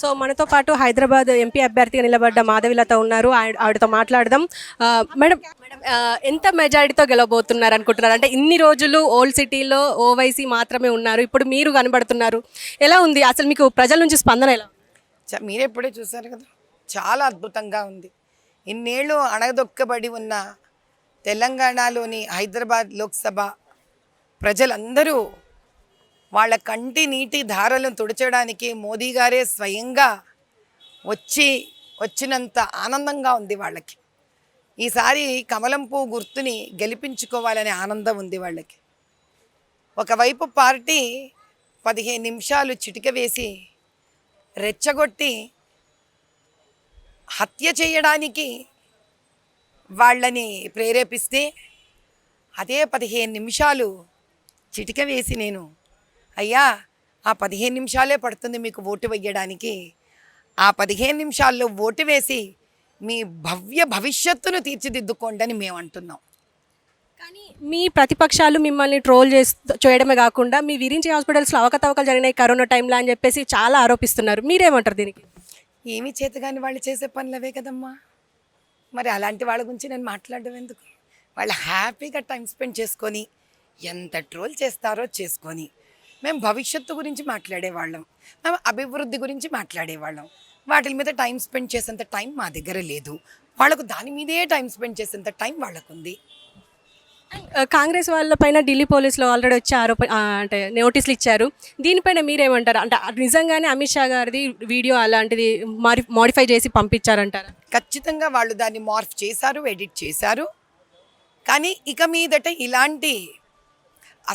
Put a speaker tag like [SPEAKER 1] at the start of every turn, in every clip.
[SPEAKER 1] So మనతో పాటు Hyderabad MP అభ్యర్థిగా నిలబడ్డ మాధవిలత ఉన్నారు. ఆవిడతో మాట్లాడదాం. మేడం ఎంత మెజారిటీతో గెలవబోతున్నారు అనుకుంటున్నారు? అంటే ఇన్ని రోజులు ఓల్డ్ సిటీలో ఓవైసీ మాత్రమే ఉన్నారు, ఇప్పుడు మీరు కనబడుతున్నారు. ఎలా ఉంది అసలు మీకు ప్రజల నుంచి స్పందన ఎలా?
[SPEAKER 2] మీరే ఇప్పుడే చూసారు కదా, చాలా అద్భుతంగా ఉంది. ఇన్నేళ్ళు అణగదొక్కబడి ఉన్న తెలంగాణలోని హైదరాబాద్ లోక్సభ ప్రజలందరూ వాళ్ళ కంటి నీటి ధారలను తుడచడానికి మోదీ గారే స్వయంగా వచ్చినంత ఆనందంగా ఉంది వాళ్ళకి. ఈసారి కమలం పువ్వు గుర్తుని గెలిపించుకోవాలనే ఆనందం ఉంది వాళ్ళకి. ఒకవైపు పార్టీ 15 నిమిషాలు చిటిక వేసి రెచ్చగొట్టి హత్య చేయడానికి వాళ్ళని ప్రేరేపిస్తే, అదే 15 నిమిషాలు చిటిక వేసి నేను అయ్యా ఆ 15 నిమిషాలే పడుతుంది మీకు ఓటు వేయడానికి, ఆ 15 నిమిషాల్లో ఓటు వేసి మీ భవిష్యత్తును తీర్చిదిద్దుకోండి అని మేము అంటున్నాం.
[SPEAKER 1] కానీ మీ ప్రతిపక్షాలు మిమ్మల్ని ట్రోల్ చేయడమే కాకుండా మీ విరించి హాస్పిటల్స్లో అవకతవకలు జరిగినాయి కరోనా టైంలో అని చెప్పేసి చాలా ఆరోపిస్తున్నారు. మీరేమంటారు దీనికి?
[SPEAKER 2] ఏమీ చేతగాని వాళ్ళు చేసే పనులవే కదమ్మా. మరి అలాంటి వాళ్ళ గురించి నేను మాట్లాడడం ఎందుకు? వాళ్ళు హ్యాపీగా టైం స్పెండ్ చేసుకొని ఎంత ట్రోల్ చేస్తారో చేసుకొని, మేము భవిష్యత్తు గురించి మాట్లాడేవాళ్ళం, మేము అభివృద్ధి గురించి మాట్లాడేవాళ్ళం. వాటి మీద టైం స్పెండ్ చేసేంత టైం మా దగ్గర లేదు. వాళ్ళకు దాని మీదే టైం స్పెండ్ చేసేంత టైం వాళ్ళకు ఉంది.
[SPEAKER 1] కాంగ్రెస్ వాళ్ళపైన ఢిల్లీ పోలీసులు ఆల్రెడీ వచ్చి అంటే నోటీసులు ఇచ్చారు. దీనిపైన మీరేమంటారు? అంటే నిజంగానే అమిత్ షా గారిది వీడియో అలాంటిది మాడిఫై చేసి పంపించారంటారా?
[SPEAKER 2] ఖచ్చితంగా వాళ్ళు దాన్ని మార్ఫ్ చేశారు, ఎడిట్ చేశారు. కానీ ఇక మీదట ఇలాంటి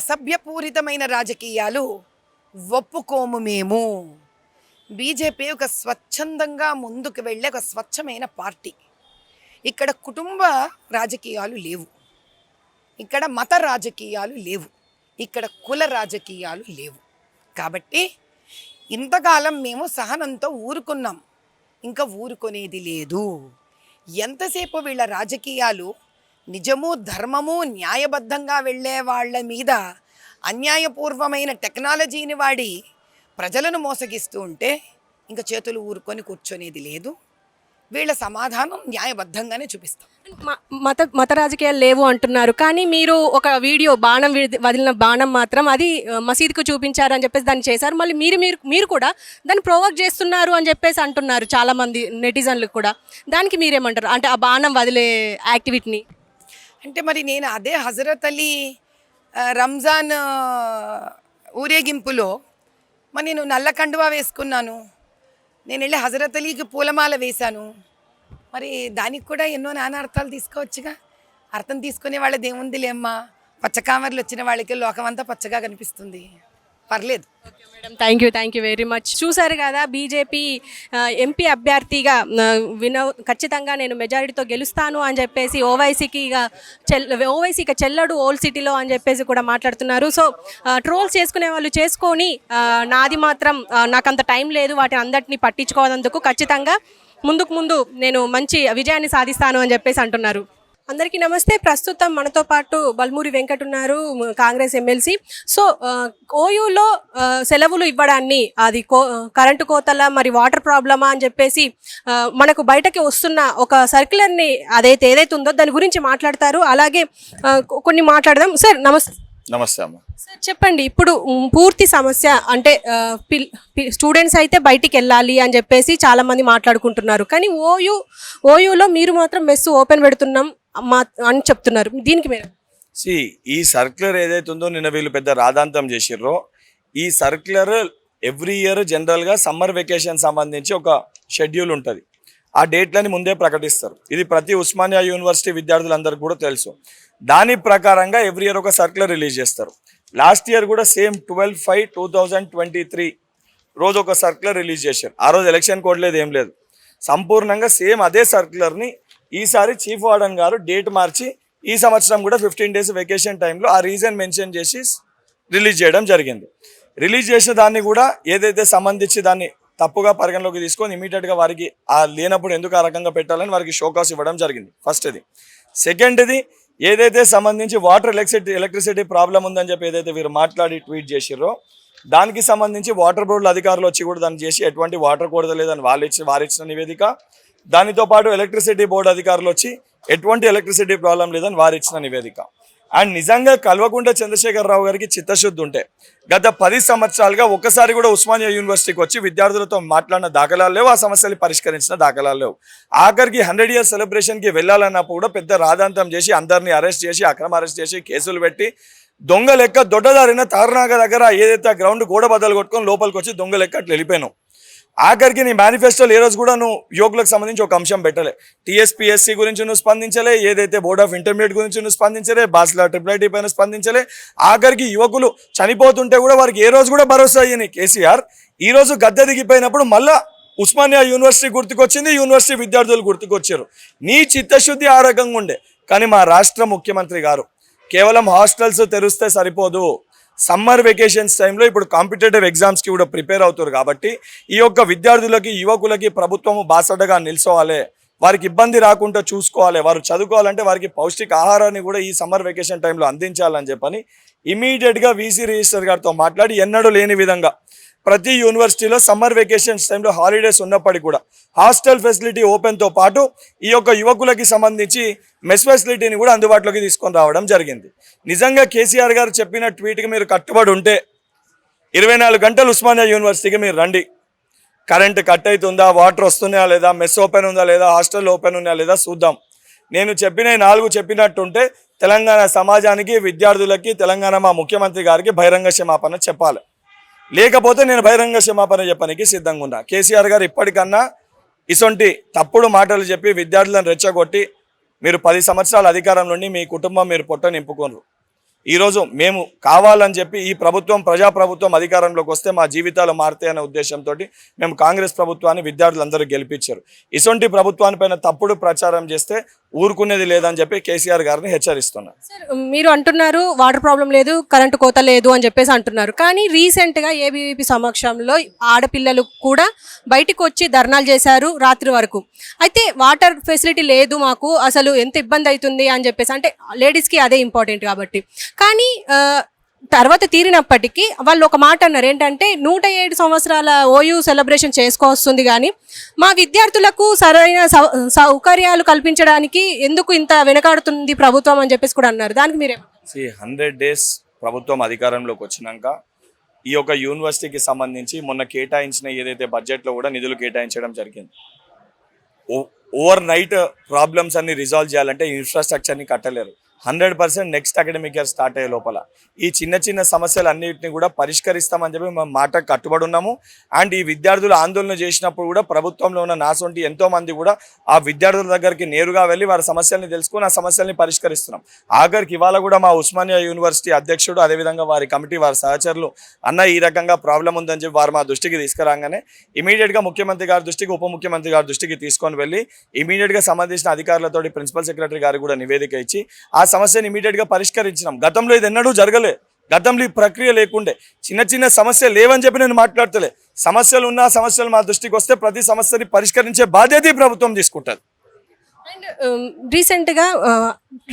[SPEAKER 2] అసభ్యపూరితమైన రాజకీయాలు ఒప్పుకోము మేము. బీజేపీ ఒక స్వచ్ఛందంగా ముందుకు వెళ్ళే ఒక స్వచ్ఛమైన పార్టీ. ఇక్కడ కుటుంబ రాజకీయాలు లేవు, ఇక్కడ మత రాజకీయాలు లేవు, ఇక్కడ కుల రాజకీయాలు లేవు. కాబట్టి ఇంతకాలం మేము సహనంతో ఊరుకున్నాం, ఇంకా ఊరుకునేది లేదు. ఎంతసేపు వీళ్ళ రాజకీయాలు నిజము ధర్మము న్యాయబద్ధంగా వెళ్ళే వాళ్ళ మీద అన్యాయపూర్వమైన టెక్నాలజీని వాడి ప్రజలను మోసగిస్తూ ఉంటే ఇంకా చేతులు ఊరుకొని కూర్చొనేది లేదు. వీళ్ళ సమాధానం న్యాయబద్ధంగానే చూపిస్తాం.
[SPEAKER 1] మత రాజకీయాలు లేవు అంటున్నారు, కానీ మీరు ఒక వీడియో వదిలిన బాణం మాత్రం అది మసీదుకు చూపించారు అని చెప్పేసి దాన్ని చేశారు. మళ్ళీ మీరు కూడా దాన్ని ప్రొవోక్ చేస్తున్నారు అని చెప్పేసి అంటున్నారు చాలామంది నెటిజన్లు కూడా. దానికి మీరేమంటారు? అంటే ఆ బాణం వదిలే యాక్టివిటీని
[SPEAKER 2] అంటే మరి నేను అదే హజరత్ అలీ రంజాన్ ఊరేగింపులో మరి నేను నల్ల కండువా వేసుకున్నాను, నేను వెళ్ళి హజరత్ అలీకి పూలమాల వేశాను. మరి దానికి కూడా ఎన్నో నానార్థాలు తీసుకోవచ్చుగా. అర్థం తీసుకునే వాళ్ళది ఏముందిలే అమ్మా, పచ్చకామర్లు వచ్చిన వాళ్ళకి లోకమంతా పచ్చగా కనిపిస్తుంది, పర్లేదు.
[SPEAKER 1] Thank you very much. చూసారు కదా, బీజేపీ ఎంపీ అభ్యర్థిగా ఖచ్చితంగా నేను మెజారిటీతో గెలుస్తాను అని చెప్పేసి ఓవైసీకి చెల్లడు ఓల్డ్ సిటీలో అని చెప్పేసి కూడా మాట్లాడుతున్నారు. సో ట్రోల్స్ చేసుకునే వాళ్ళు చేసుకొని, నాది మాత్రం నాకంత టైం లేదు వాటిని అందరినీ పట్టించుకోనందుకు, ఖచ్చితంగా ముందు నేను మంచి విజయాన్ని సాధిస్తాను అని చెప్పేసి అంటున్నారు. అందరికీ నమస్తే. ప్రస్తుతం మనతో పాటు బల్మూరి వెంకట్ ఉన్నారు, కాంగ్రెస్ ఎమ్మెల్సీ. సో ఓయూలో సెలవులు ఇవ్వడాన్ని, అది కరెంటు కోతల మరి వాటర్ ప్రాబ్లమా అని చెప్పేసి మనకు బయటకి వస్తున్న ఒక సర్క్యులర్ని ఏదైతే ఉందో దాని గురించి మాట్లాడతారు. అలాగే కొన్ని మాట్లాడదాం. సార్ నమస్తే.
[SPEAKER 3] నమస్తే అమ్మ.
[SPEAKER 1] సార్ చెప్పండి, ఇప్పుడు పూర్తి సమస్య అంటే స్టూడెంట్స్ అయితే బయటికి వెళ్ళాలి అని చెప్పేసి చాలా మంది మాట్లాడుకుంటున్నారు, కానీ ఓయూలో మీరు మాత్రం మెస్ ఓపెన్ పెడుతున్నాం అని చెప్తున్నారు. దీనికి మీరు
[SPEAKER 3] ఈ సర్క్యులర్ ఏదైతే ఉందో నిన్న వీళ్ళు పెద్ద రాధాంతం చేసిర్రో, ఈ సర్క్యులర్ ఎవ్రీ ఇయర్ జనరల్గా సమ్మర్ వెకేషన్ సంబంధించి ఒక షెడ్యూల్ ఉంటుంది. ఆ డేట్లని ముందే ప్రకటిస్తారు. ఇది ప్రతి ఉస్మానియా యూనివర్సిటీ విద్యార్థులందరికీ కూడా తెలుసు. దాని ప్రకారంగా ఎవ్రీ ఇయర్ ఒక సర్క్యులర్ రిలీజ్ చేస్తారు. లాస్ట్ ఇయర్ కూడా సేమ్ 12/5/2023 రోజు ఒక సర్క్యులర్ రిలీజ్ చేశారు. ఆ రోజు ఎలక్షన్ కోడ్ లేదు, ఏం లేదు, సంపూర్ణంగా సేమ్ అదే సర్క్యులర్ని ఈసారి చీఫ్ వార్డెన్ గారు డేట్ మార్చి ఈ సంవత్సరం కూడా 15 days వెకేషన్ టైంలో ఆ రీజన్ మెన్షన్ చేసి రిలీజ్ చేయడం జరిగింది. రిలీజ్ చేసిన దాన్ని కూడా ఏదైతే సంబంధించి దాన్ని తప్పుగా పరిగణలోకి తీసుకొని ఇమీడియట్గా వారికి ఆ లేనప్పుడు ఎందుకు ఆ రకంగా పెట్టాలని వారికి షోకాస్ ఇవ్వడం జరిగింది. ఫస్ట్ ఇది. సెకండ్ది, ఏదైతే సంబంధించి వాటర్ ఎలక్ట్రిసిటీ ప్రాబ్లం ఉందని చెప్పి ఏదైతే వీరు మాట్లాడి ట్వీట్ చేసిర్రో, దానికి సంబంధించి వాటర్ బోర్డుల అధికారులు వచ్చి కూడా దాన్ని చేసి ఎటువంటి వాటర్ కొరత లేదని వారిచ్చిన నివేదిక. దానితో పాటు ఎలక్ట్రిసిటీ బోర్డు అధికారులు వచ్చి ఎటువంటి ఎలక్ట్రిసిటీ ప్రాబ్లం లేదని వారిచ్చిన నివేదిక. అండ్ నిజంగా కల్వకుంట్ల చంద్రశేఖరరావు గారికి చిత్తశుద్ధి ఉంటే గత 10 సంవత్సరాలుగా ఒక్కసారి కూడా ఉస్మానియా యూనివర్సిటీకి వచ్చి విద్యార్థులతో మాట్లాడిన దాఖలాలు లేవు, ఆ సమస్యలు పరిష్కరించిన దాఖలాలు లేవు. ఆఖరికి 100 years సెలబ్రేషన్కి వెళ్ళాలన్నప్పుడు కూడా పెద్ద రాదాంతం చేసి అందరినీ అరెస్ట్ చేసి అక్రమ అరెస్ట్ చేసి కేసులు పెట్టి దొంగ లెక్క దొడ్డదారిన తారనాగ దగ్గర ఏదైతే ఆ గ్రౌండ్ గోడ బద్దలు కొట్టుకొని లోపలికి వచ్చి దొంగ లెక్క అట్లా వెళ్ళిపోయాను. ఆఖరికి నీ మేనిఫెస్టోలో ఏ రోజు కూడా నువ్వు యువకులకు సంబంధించి ఒక అంశం పెట్టలే. టీఎస్పీఎస్సీ గురించి నువ్వు స్పందించలే, ఏదైతే బోర్డ్ ఆఫ్ ఇంటర్మీడియట్ గురించి నువ్వు స్పందించలే, బాస్లా ట్రిపుల్ పైన స్పందించలే. ఆఖరికి యువకులు చనిపోతుంటే కూడా వారికి ఏ రోజు కూడా భరోసా అయ్యని కేసీఆర్ ఈ రోజు గద్దె దిగిపోయినప్పుడు మళ్ళా ఉస్మానియా యూనివర్సిటీ గుర్తుకొచ్చింది, యూనివర్సిటీ విద్యార్థులు గుర్తుకొచ్చారు. నీ చిత్తశుద్ధి ఆ రకంగా ఉండే. కానీ మా రాష్ట్ర ముఖ్యమంత్రి గారు కేవలం హాస్టల్స్ తెరిస్తే సరిపోదు, సమ్మర్ వెకేషన్స్ టైంలో ఇప్పుడు కాంపిటేటివ్ ఎగ్జామ్స్కి కూడా ప్రిపేర్ అవుతారు కాబట్టి ఈ యొక్క విద్యార్థులకి యువకులకి ప్రభుత్వము బాసటగా నిల్చోవాలి, వారికి ఇబ్బంది రాకుండా చూసుకోవాలి, వారు చదువుకోవాలంటే వారికి పౌష్టిక ఆహారాన్ని కూడా ఈ సమ్మర్ వెకేషన్ టైంలో అందించాలని చెప్పని ఇమీడియట్గా వీసీ రిజిస్టర్ గారితో మాట్లాడి ఎన్నడూ లేని విధంగా ప్రతి యూనివర్సిటీలో సమ్మర్ వెకేషన్స్ టైంలో హాలిడేస్ ఉన్నప్పటికీ కూడా హాస్టల్ ఫెసిలిటీ ఓపెన్తో పాటు ఈ యొక్క యువకులకి సంబంధించి మెస్ ఫెసిలిటీని కూడా అందుబాటులోకి తీసుకొని రావడం జరిగింది. నిజంగా కేసీఆర్ గారు చెప్పిన ట్వీట్కి మీరు కట్టుబడి ఉంటే 24 గంటలు ఉస్మానియా యూనివర్సిటీకి మీరు రండి. కరెంట్ కట్ అవుతుందా, వాటర్ వస్తున్నాయా లేదా, మెస్ ఓపెన్ ఉందా లేదా, హాస్టల్ ఓపెన్ ఉన్నాయా లేదా చూద్దాం. నేను చెప్పిన 4 చెప్పినట్టుంటే తెలంగాణ సమాజానికి, విద్యార్థులకి, తెలంగాణ మా ముఖ్యమంత్రి గారికి బహిరంగ క్షమాపణ చెప్పాలి. లేకపోతే నేను బహిరంగ క్షమాపణ చెప్పడానికి సిద్ధంగా ఉన్నా. కేసీఆర్ గారు ఇప్పటికన్నా ఇసొంటి తప్పుడు మాటలు చెప్పి విద్యార్థులను రెచ్చగొట్టి మీరు 10 సంవత్సరాల అధికారంలో ఉండి మీ కుటుంబం మీరు పొట్ట నింపుకోరు. ఈరోజు మేము కావాలని చెప్పి ఈ ప్రభుత్వం ప్రజాప్రభుత్వం అధికారంలోకి వస్తే మా జీవితాలు మారుతాయనే ఉద్దేశంతో మేము కాంగ్రెస్ ప్రభుత్వాన్ని విద్యార్థులందరూ గెలిపించారు. ఇసొంటి ప్రభుత్వానిపైన తప్పుడు ప్రచారం చేస్తే ఊరుకునేది లేదని చెప్పి కేసీఆర్ గారిని హెచ్చరిస్తున్నారు.
[SPEAKER 1] సార్, మీరు అంటున్నారు వాటర్ ప్రాబ్లం లేదు, కరెంటు కోత లేదు అని చెప్పేసి అంటున్నారు. కానీ రీసెంట్గా ఏబీవీపీ సమక్షంలో ఆడపిల్లలు కూడా బయటకు వచ్చి ధర్నాలు చేశారు రాత్రి వరకు. అయితే వాటర్ ఫెసిలిటీ లేదు మాకు, అసలు ఎంత ఇబ్బంది అవుతుంది అని చెప్పేసి, అంటే లేడీస్కి అదే ఇంపార్టెంట్ కాబట్టి. కానీ తర్వాత తీరినప్పటికీ వాళ్ళు ఒక మాట అన్నారు, ఏంటంటే 107 సంవత్సరాల ఓయూ సెలబ్రేషన్ చేసుకోవస్తుంది, కానీ మా విద్యార్థులకు సరైన సౌకర్యాలు కల్పించడానికి ఎందుకు ఇంత వెనకాడుతుంది ప్రభుత్వం అని చెప్పేసి కూడా అన్నారు. దానికి మీరే
[SPEAKER 3] 100 days ప్రభుత్వం అధికారంలోకి వచ్చినాక ఈ యొక్క యూనివర్సిటీకి సంబంధించి మొన్న కేటాయించిన ఏదైతే బడ్జెట్లో కూడా నిధులు కేటాయించడం జరిగింది. ఓవర్ నైట్ ప్రాబ్లమ్స్ అన్ని రిజాల్వ్ చేయాలంటే ఇన్ఫ్రాస్ట్రక్చర్ని కట్టలేరు. 100% నెక్స్ట్ అకాడమిక్ ఇయర్ స్టార్ట్ అయ్యే లోపల ఈ చిన్న చిన్న సమస్యలు అన్నింటినీ కూడా పరిష్కరిస్తామని చెప్పి మేము మాటకు కట్టుబడి ఉన్నాము. అండ్ ఈ విద్యార్థులు ఆందోళన చేసినప్పుడు కూడా ప్రభుత్వంలో ఉన్న నాసొంటి ఎంతోమంది కూడా ఆ విద్యార్థుల దగ్గరికి నేరుగా వెళ్ళి వారి సమస్యల్ని తెలుసుకొని ఆ సమస్యల్ని పరిష్కరిస్తున్నాం. ఆఖరికి ఇవాళ కూడా మా ఉస్మానియా యూనివర్సిటీ అధ్యక్షుడు, అదేవిధంగా వారి కమిటీ, వారి సహచరులు అన్న ఈ రకంగా ప్రాబ్లం ఉందని చెప్పి వారు మా దృష్టికి తీసుకురాగానే ఇమీడియట్గా ముఖ్యమంత్రి గారి దృష్టికి, ఉప ముఖ్యమంత్రి గారి దృష్టికి తీసుకొని వెళ్ళి ఇమీడియట్గా సంబంధించిన అధికారులతో ప్రిన్సిపల్ సెక్రటరీ గారు కూడా నివేదిక ఇచ్చి ఆ సమస్యను ఇమీడియట్గా పరిష్కరించినాం. గతంలో ఇది ఎన్నడూ జరగలే. గతంలో ఈ ప్రక్రియ లేకుండే. చిన్న చిన్న సమస్యలు లేవని చెప్పి నేను మాట్లాడతలే. సమస్యలు ఉన్న సమస్యలు మా దృష్టికి వస్తే ప్రతి సమస్యని పరిష్కరించే బాధ్యత ఈ ప్రభుత్వం తీసుకుంటుంది.
[SPEAKER 1] అండ్ రీసెంట్గా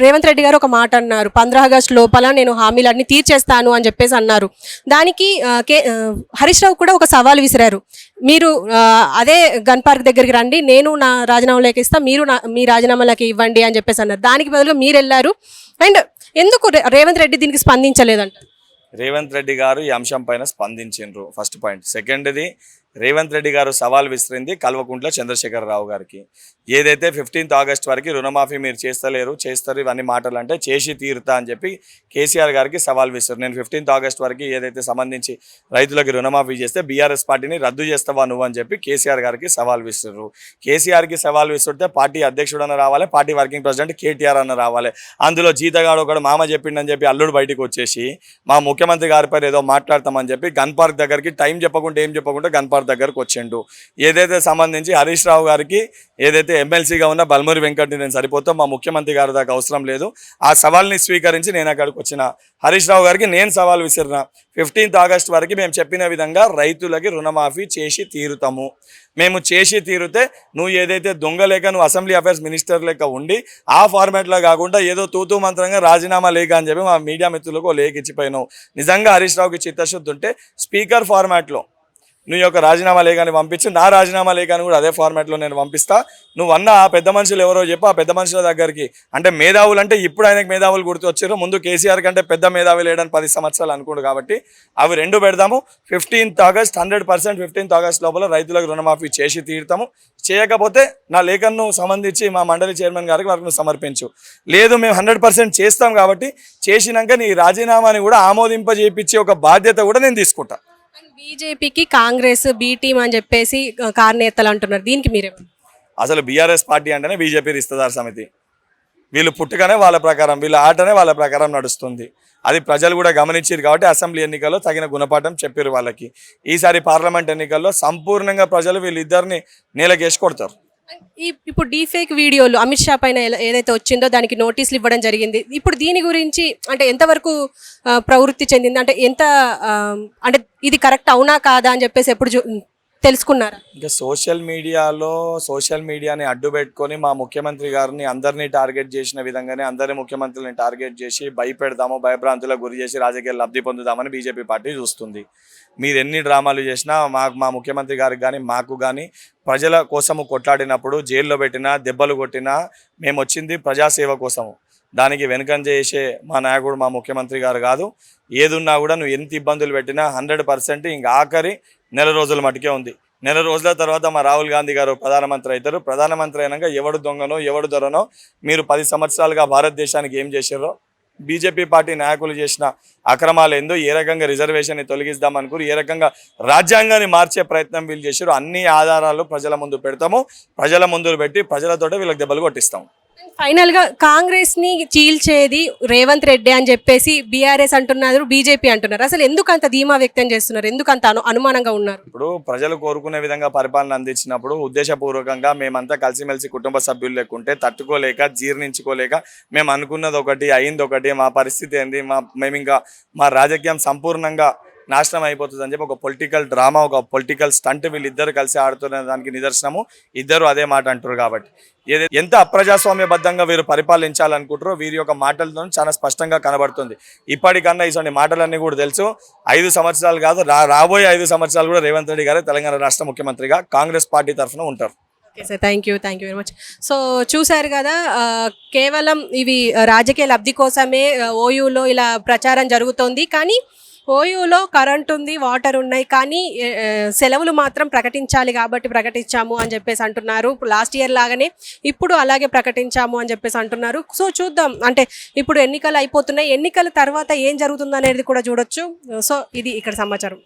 [SPEAKER 1] రేవంత్ రెడ్డి గారు ఒక మాట అన్నారు, 15 ఆగస్టు లోపల నేను హామీలన్నీ తీర్చేస్తాను అని చెప్పేసి అన్నారు. దానికి హరీష్ రావు కూడా ఒక సవాల్ విసిరారు, మీరు అదే గన్ పార్క్ దగ్గరికి రండి, నేను నా రాజీనామాలోకి ఇస్తా, మీరు మీ రాజీనామాలకి ఇవ్వండి అని చెప్పేసి అన్నారు. దానికి బదులుగా మీరు వెళ్ళారు. అండ్ ఎందుకు రేవంత్ రెడ్డి దీనికి స్పందించలేదంట?
[SPEAKER 3] రేవంత్ రెడ్డి గారు ఈ అంశం పైన స్పందించారు, ఫస్ట్ పాయింట్. సెకండ్ది, రేవంత్ రెడ్డి గారు సవాల్ విసిరింది కల్వకుంట్ల చంద్రశేఖరరావు గారికి. ఏదైతే 15th ఆగస్ట్ వరకు రుణమాఫీ మీరు చేస్తారు ఇవన్నీ మాటలు అంటే చేసి తీరుతా అని చెప్పి కేసీఆర్ గారికి సవాల్ విసిరు. నేను 15th ఆగస్ట్ వరకు ఏదైతే సంబంధించి రైతులకి రుణమాఫీ చేస్తే బీఆర్ఎస్ పార్టీని రద్దు చేస్తావా నువ్వు అని చెప్పి కేసీఆర్ గారికి సవాల్ విసిరు. కేసీఆర్కి సవాల్ విసిరితే పార్టీ అధ్యక్షుడు అన్న రావాలి, పార్టీ వర్కింగ్ ప్రెసిడెంట్ కేటీఆర్ అన్న రావాలి. అందులో జీతగాడు ఒకడు మామ చెప్పిండని చెప్పి అల్లుడు బయటకు వచ్చేసి మా ముఖ్యమంత్రి గారిపై ఏదో మాట్లాడతామని చెప్పి గన్ పార్క్ దగ్గరికి టైం చెప్పకుండా ఏం చెప్పకుండా గన్ పార్క్ వారి దగ్గరకు వచ్చిండు. ఏదైతే సంబంధించి హరీష్ రావు గారికి ఏదైతే ఎమ్మెల్సీగా ఉన్న బల్మూరి వెంకట్ని నేను సరిపోతాం, మా ముఖ్యమంత్రి గారి దాకా అవసరం లేదు, ఆ సవాల్ని స్వీకరించి నేను అక్కడికి వచ్చిన. హరీష్ రావు గారికి నేను సవాల్ విసిరిన, 15th ఆగస్ట్ వరకు మేము చెప్పిన విధంగా రైతులకి రుణమాఫీ చేసి తీరుతాము, మేము చేసి తీరితే నువ్వు ఏదైతే దొంగ లేక నువ్వు అసెంబ్లీ అఫైర్స్ మినిస్టర్ లెక్క ఉండి ఆ ఫార్మాట్లో కాకుండా ఏదో తూతూ మంత్రంగా రాజీనామా లేక అని చెప్పి మా మీడియా మిత్రులకు ఓ లేఖ ఇచ్చిపోయినావు. నిజంగా హరీష్ రావుకి చిత్తశుద్ధి ఉంటే స్పీకర్ ఫార్మాట్లో నువ్వు యొక్క రాజీనామా లేఖని పంపించి నా రాజీనామా లేఖని కూడా అదే ఫార్మాట్లో నేను పంపిస్తా. నువ్వు అన్న ఆ పెద్ద మనుషులు ఎవరో చెప్పు, ఆ పెద్ద మనుషుల దగ్గరికి, అంటే మేధావులు అంటే ఇప్పుడు ఆయనకు మేధావులు గుర్తు వచ్చారు, ముందు కేసీఆర్ కంటే పెద్ద మేధావులు లేడని 10 సంవత్సరాలు అనుకోండు. కాబట్టి అవి రెండు పెడదాము. 15th ఆగస్ట్ 100% 15th ఆగస్ట్ లోపల రైతులకు రుణమాఫీ చేసి తీరుతాము. చేయకపోతే నా లేఖను సంబంధించి మా మండలి చైర్మన్ గారికి వారికి సమర్పించు. లేదు మేము 100% చేస్తాం కాబట్టి చేసినాక నీ రాజీనామాని కూడా ఆమోదింపజేయించే ఒక బాధ్యత కూడా నేను తీసుకుంటా.
[SPEAKER 1] బీజేపీకి కాంగ్రెస్ బి టీమ్ అని చెప్పేసి కార్యనేతలు అంటున్నారు, దీనికి మీరే?
[SPEAKER 3] అసలు బీఆర్ఎస్ పార్టీ అంటేనే బీజేపీ రిస్తదార్ సమితి. వీళ్ళు పుట్టుకనే వాళ్ళ ప్రకారం, వీళ్ళ ఆటనే వాళ్ళ ప్రకారం నడుస్తుంది. అది ప్రజలు కూడా గమనించారు కాబట్టి అసెంబ్లీ ఎన్నికల్లో తగిన గుణపాఠం చెప్పారు వాళ్ళకి. ఈసారి పార్లమెంట్ ఎన్నికల్లో సంపూర్ణంగా ప్రజలు వీళ్ళిద్దరిని నేలకేసి కొడతారు.
[SPEAKER 1] ఇప్పుడు డీఫేక్ వీడియోలు అమిత్ షా పైన ఏదైతే వచ్చిందో దానికి నోటీసులు ఇవ్వడం జరిగింది. ఇప్పుడు దీని గురించి అంటే ఎంతవరకు ప్రవృత్తి చెందింది, అంటే ఎంత అంటే ఇది కరెక్ట్ అవునా కాదా అని చెప్పేసి ఎప్పుడు తెలుసుకున్నారా?
[SPEAKER 3] ఇంకా సోషల్ మీడియాని అడ్డు పెట్టుకొని మా ముఖ్యమంత్రి గారిని అందరినీ టార్గెట్ చేసిన విధంగానే అందరి ముఖ్యమంత్రులని టార్గెట్ చేసి భయపెడదాము, భయభ్రాంతులకు గురి చేసి రాజకీయ లబ్ధి పొందుదామని బీజేపీ పార్టీ చూస్తుంది. మీరు ఎన్ని డ్రామాలు చేసినా మా ముఖ్యమంత్రి గారికి కానీ మాకు కానీ ప్రజల కోసము కొట్లాడినప్పుడు జైల్లో పెట్టినా దెబ్బలు కొట్టినా మేము వచ్చింది ప్రజాసేవ కోసము. దానికి వెనుకంజ చేసే మా నాయకుడు మా ముఖ్యమంత్రి గారు కాదు. ఏదున్నా కూడా నువ్వు ఎంత ఇబ్బందులు పెట్టినా 100% ఇంకా ఆఖరి నెల రోజుల మటుకే ఉంది. నెల రోజుల తర్వాత మా రాహుల్ గాంధీ గారు ప్రధానమంత్రి అవుతారు. ప్రధానమంత్రి అయినాక ఎవడు దొంగనో ఎవడు దొరనో, మీరు 10 సంవత్సరాలుగా భారతదేశానికి ఏం చేశారో, బీజేపీ పార్టీ నాయకులు చేసిన అక్రమాలు ఏందో, ఏ రకంగా రిజర్వేషన్ని తొలగిద్దామనుకుని, ఏ రకంగా రాజ్యాంగాన్ని మార్చే ప్రయత్నం వీళ్ళు చేశారు, అన్ని ఆధారాలు ప్రజల ముందు పెడతాము. ప్రజల ముందు పెట్టి ప్రజలతోటే వీళ్ళకి దెబ్బలు కొట్టిస్తాము.
[SPEAKER 1] ఫైనల్ గా కాంగ్రెస్ ని చీల్చేది రేవంత్ రెడ్డి అని చెప్పేసి బీఆర్ఎస్ అంటున్నారు, బీజేపీ అంటున్నారు. అసలు ఎందుకు అంత ధీమా వ్యక్తం చేస్తున్నారు, ఎందుకు అంత అనుమానంగా ఉన్నారు?
[SPEAKER 3] ఇప్పుడు ప్రజలు కోరుకునే విధంగా పరిపాలన అందించినప్పుడు ఉద్దేశపూర్వకంగా మేమంతా కలిసిమెలిసి కుటుంబ సభ్యులు లేకుంటే తట్టుకోలేక జీర్ణించుకోలేక మేము అనుకున్నది ఒకటి అయింది ఒకటి, మా పరిస్థితి ఏంది, మేము ఇంకా మా రాజకీయం సంపూర్ణంగా నాశనం అయిపోతుంది అని చెప్పి ఒక పొలిటికల్ డ్రామా, ఒక పొలిటికల్ స్టంట్ వీళ్ళిద్దరు కలిసి ఆడుతున్న దానికి నిదర్శనము. ఇద్దరు అదే మాట అంటారు. కాబట్టి ఎంత అప్రజాస్వామ్యబద్ధంగా వీరు పరిపాలించాలనుకుంటారో వీరి యొక్క మాటలతో చాలా స్పష్టంగా కనబడుతుంది. ఇప్పటికన్నా ఇటువంటి మాటలన్నీ కూడా తెలుసు. 5 సంవత్సరాలు కాదు, రాబోయే 5 సంవత్సరాలు కూడా రేవంత్ రెడ్డి గారే తెలంగాణ రాష్ట్ర ముఖ్యమంత్రిగా కాంగ్రెస్ పార్టీ తరఫున ఉంటారు.
[SPEAKER 1] Okay sir, thank you very much. So చూశారు కదా, కేవలం ఇవి రాజకీయ లబ్ధి కోసమే ఓయూలో ఇలా ప్రచారం జరుగుతోంది. కానీ ఓయూలో కరెంట్ ఉంది, వాటర్ ఉన్నాయి, కానీ సెలవులు మాత్రం ప్రకటించాలి కాబట్టి ప్రకటించాము అని చెప్పేసి అంటున్నారు. లాస్ట్ ఇయర్ లాగానే ఇప్పుడు అలాగే ప్రకటించాము అని చెప్పేసి అంటున్నారు. సో చూద్దాం, అంటే ఇప్పుడు ఎన్నికలు అయిపోతున్నాయి, ఎన్నికల తర్వాత ఏం జరుగుతుంది అనేది కూడా చూడొచ్చు. సో ఇది ఇక్కడ సమాచారం.